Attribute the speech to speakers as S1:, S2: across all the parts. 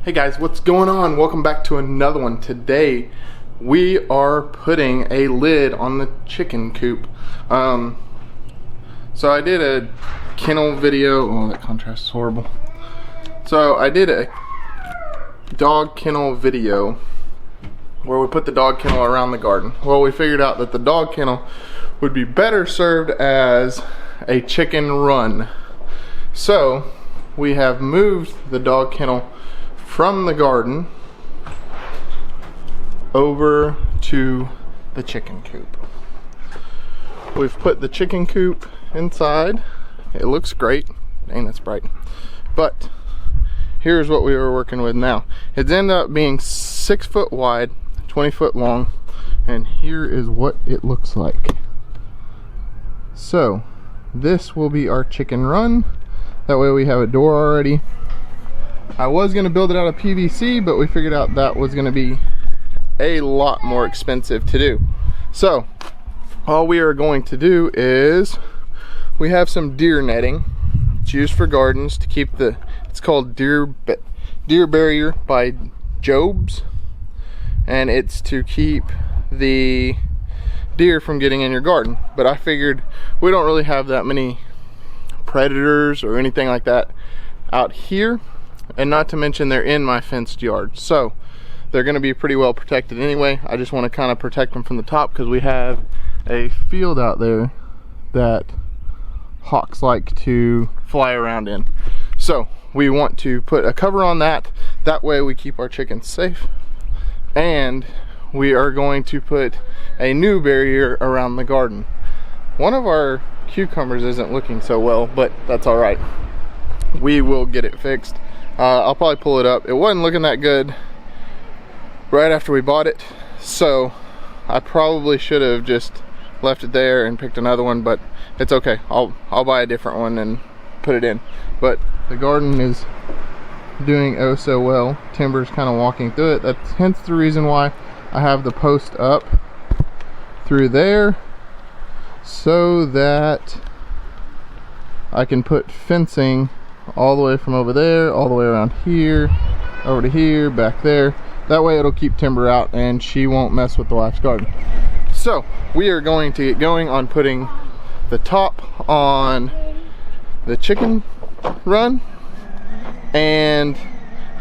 S1: Hey guys, what's going on? Welcome back to another one. Today we are putting a lid on the chicken coop. So I did a kennel video. Oh, that contrast is horrible. So I did a dog kennel video where we put the dog kennel around the garden. Well, we figured out that the dog kennel would be better served as a chicken run. So we have moved the dog kennel from the garden over to the chicken coop. We've put the chicken coop inside. It looks great. Dang, that's bright. But here's what we were working with now. It's ended up being 6 foot wide, 20 foot long, and here is what it looks like. So this will be our chicken run. That way we have a door already. I was going to build it out of PVC, but we figured out that was going to be a lot more expensive to do. So all we are going to do is, we have some deer netting. It's used for gardens to keep the, it's called deer barrier by Jobs, and it's to keep the deer from getting in your garden. But I figured we don't really have that many predators or anything like that out here, and not to mention they're in my fenced yard, so they're going to be pretty well protected anyway. I just want to kind of protect them from the top because we have a field out there that hawks like to fly around in. So we want to put a cover on that. That way we keep our chickens safe. And we are going to put a new barrier around the garden. One of our cucumbers isn't looking so well, but that's all right. We will get it fixed. I'll probably pull it up. It wasn't looking that good right after we bought it, so I probably should have just left it there and picked another one, but it's okay. I'll buy a different one and put it in. But the garden is doing oh so well. Timber's kind of walking through it. That's hence the reason why I have the post up through there, so that I can put fencing all the way from over there, all the way around here, over to here, back there. That way it'll keep Timber out and she won't mess with the wife's garden. So we are going to get going on putting the top on the chicken run, and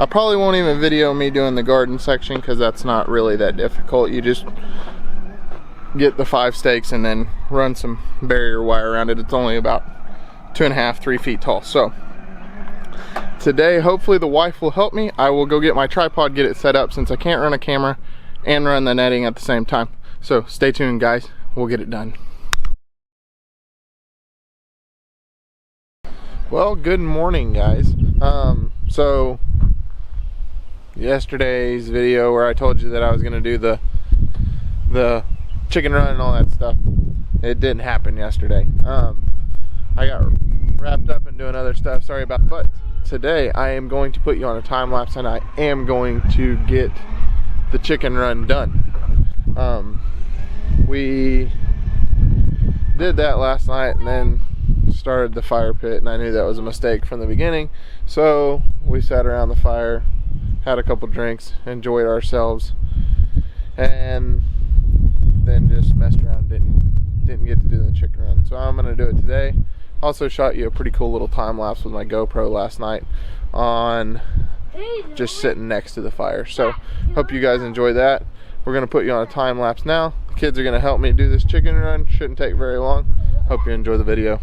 S1: I probably won't even video me doing the garden section because that's not really that difficult. You just get the 5 stakes and then run some barrier wire around it. It's only about 2.5 to 3 feet tall. So today, hopefully the wife will help me. I will go get my tripod, get it set up, since I can't run a camera and run the netting at the same time. So stay tuned, guys. We'll get it done. Well, good morning, guys. So yesterday's video where I told you that I was gonna do the chicken run and all that stuff, it didn't happen yesterday. I got wrapped up in doing other stuff, sorry about that. But today I am going to put you on a time lapse, and I am going to get the chicken run done. We did that last night and then started the fire pit, and I knew that was a mistake from the beginning. So we sat around the fire, had a couple drinks, enjoyed ourselves, and then just messed around, didn't get to do the chicken run. So I'm gonna do it today. Also shot you a pretty cool little time lapse with my GoPro last night on just sitting next to the fire. So hope you guys enjoy that. We're gonna put you on a time lapse now. The kids are gonna help me do this chicken run. Shouldn't take very long. Hope you enjoy the video.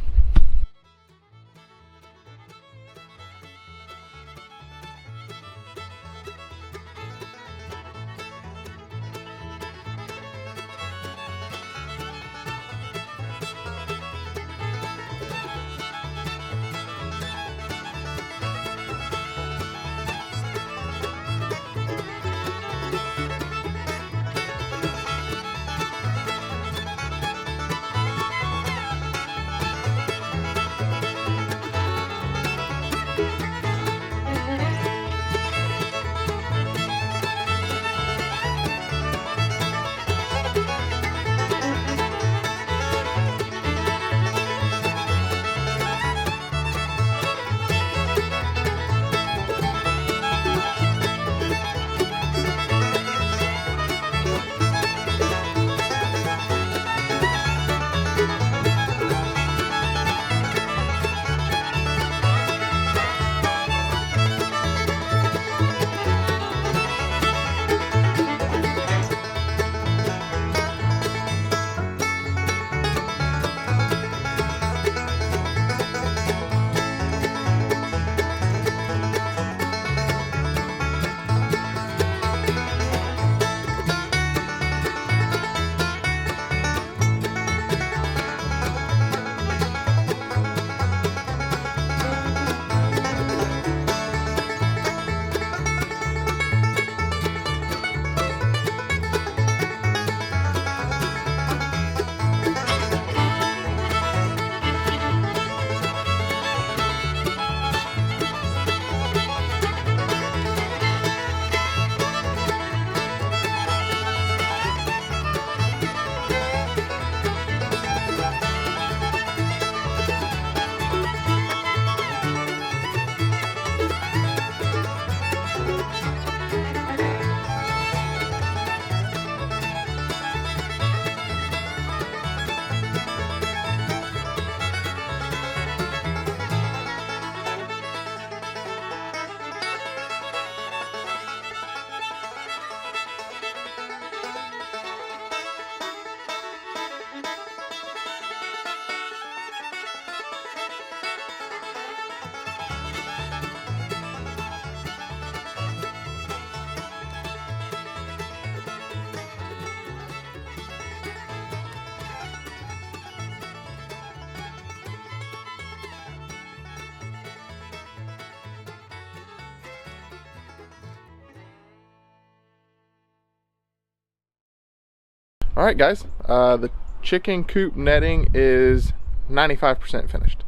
S1: All right, guys, the chicken coop netting is 95% finished.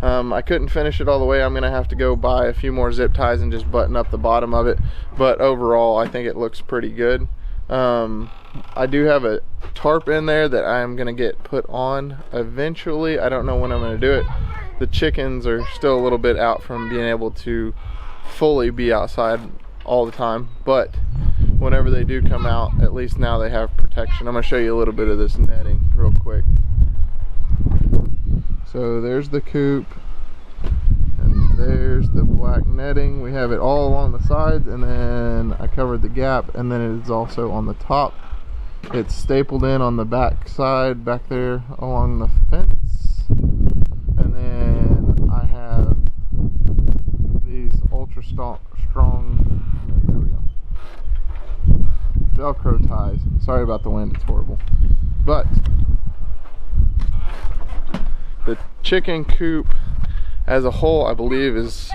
S1: I couldn't finish it all the way. I'm gonna have to go buy a few more zip ties and just button up the bottom of it, but overall I think it looks pretty good. I do have a tarp in there that I'm gonna get put on eventually. I don't know when I'm gonna do it. The chickens are still a little bit out from being able to fully be outside all the time, but whenever they do come out, at least now they have protection. I'm gonna show you a little bit of this netting real quick. So there's the coop, and there's the black netting. We have it all along the sides, and then I covered the gap, and then it is also on the top. It's stapled in on the back side back there along the fence, and then I have these ultra strong, there we go, Velcro ties. Sorry about the wind, it's horrible. But the chicken coop as a whole, I believe, is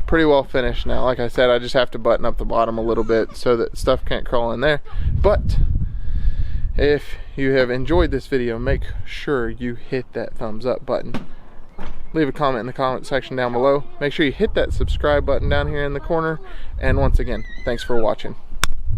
S1: pretty well finished now. Like I said, I just have to button up the bottom a little bit so that stuff can't crawl in there. But if you have enjoyed this video, make sure you hit that thumbs up button. Leave a comment in the comment section down below. Make sure you hit that subscribe button down here in the corner. And once again, thanks for watching.